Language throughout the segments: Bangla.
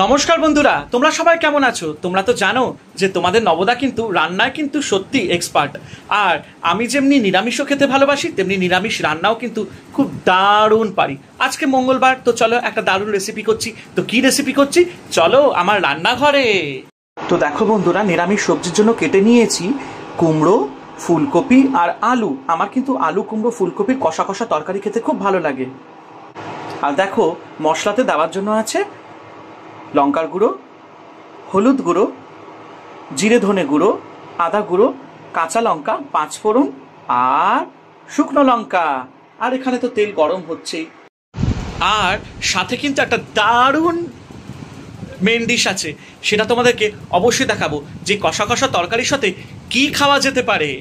নমস্কার বন্ধুরা, তোমরা সবাই কেমন আছো? তোমরা তো জানো যে তোমাদের নবদা কিন্তু রান্নায় কিন্তু সত্যি এক্সপার্ট। আর আমি যেমনি নিরামিষও খেতে ভালোবাসি, তেমনি নিরামিষ রান্নাও কিন্তু খুব দারুণ পারি। আজকে মঙ্গলবার, তো চলো একটা দারুণ রেসিপি করছি। তো কি রেসিপি করছি, চলো আমার রান্নাঘরে। তো দেখো বন্ধুরা, নিরামিষ সবজির জন্য কেটে নিয়েছি কুমড়ো, ফুলকপি আর আলু। আমার কিন্তু আলু, কুমড়ো, ফুলকপির কষা কষা তরকারি খেতে খুব ভালো লাগে। আর দেখো, মশলাতে দেওয়ার জন্য আছে লঙ্কার গুঁড়ো, হলুদ গুঁড়ো, জিরে ধনে গুঁড়ো, আদা গুঁড়ো, কাঁচা লঙ্কা, পাঁচফোড়ন আর শুকনো লঙ্কা। আর এখানে তো তেল গরম হচ্ছেই। আর সাথে কিন্তু একটা দারুণ মেন ডিশ আছে, সেটা তোমাদেরকে অবশ্যই দেখাবো যে কষা কষা তরকারির সাথে কি খাওয়া যেতে পারে।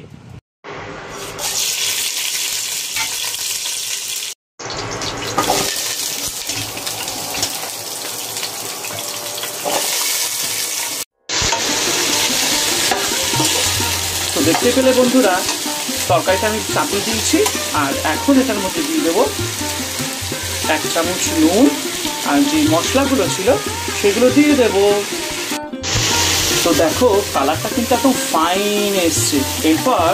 তো দেখতে পেলে বন্ধুরা, তরকারিটা আমি চাপিয়ে দিয়েছি। আর এখন এটার মধ্যে দিয়ে দেবো 1 চামচ নুন, আর যে মশলাগুলো ছিল সেগুলো দিয়ে দেব। তো দেখো, কালারটা কিন্তু একদম ফাইন এসছে। এরপর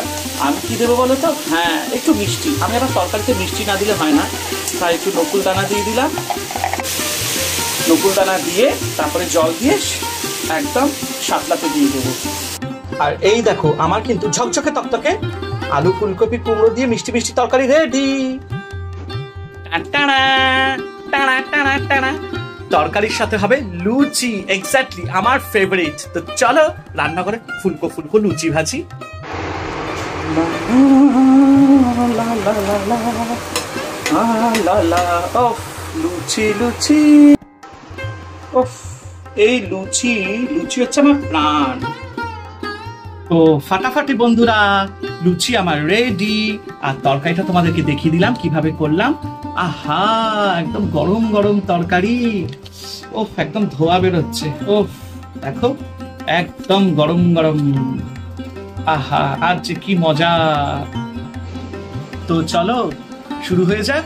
আমি কি দেবো বলো তো? হ্যাঁ, একটু মিষ্টি। আমি আবার তরকারিতে মিষ্টি না দিলে হয় না, তাই একটু নকুল দানা দিয়ে দিলাম। নকুল দানা দিয়ে তারপরে জল দিয়ে একদম সাতলাতে দিয়ে দেবো। আর এই দেখো, আমার কিন্তু ঝকঝকে তকতকে আলু, ফুলকপি, কুমড়ো দিয়ে মিষ্টি মিষ্টি তরকারি রেডি। তরকারির সাথে হবে লুচি, এক্স্যাক্টলি আমার ফেভারিট। তো চলো রান্না করে ফুলকো ফুলকো লুচি ভাজি। লুচি লুচি, এই লুচি লুচি হচ্ছে আমার প্রাণ। তো ফাটাফাটি বন্ধুরা, লুচি আমার রেডি। আর তরকারিটা তোমাদেরকে দেখিয়ে দিলাম কিভাবে করলাম। আহা, একদম গরম গরম তরকারি। ওফ, একদম ধোয়া বেরোচ্ছে। ওফ, দেখো একদম গরম গরম। আহা, আর যে কি মজা। তো চলো শুরু হয়ে যাক।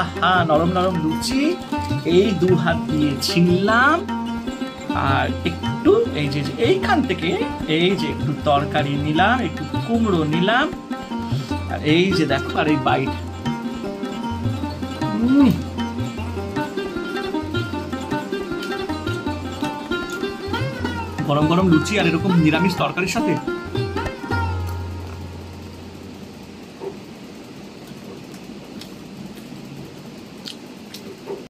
আহা, নরম নরম লুচি এই 2 হাত দিয়ে ছিনলাম। আর একটু এই যে এইখান থেকে এই যে একটু তরকারি নিলাম, একটু কুমড়ো নিলাম। আর এই যে দেখো, আর এই বাইট। গরম গরম লুচি আর এরকম নিরামিষ তরকারির সাথে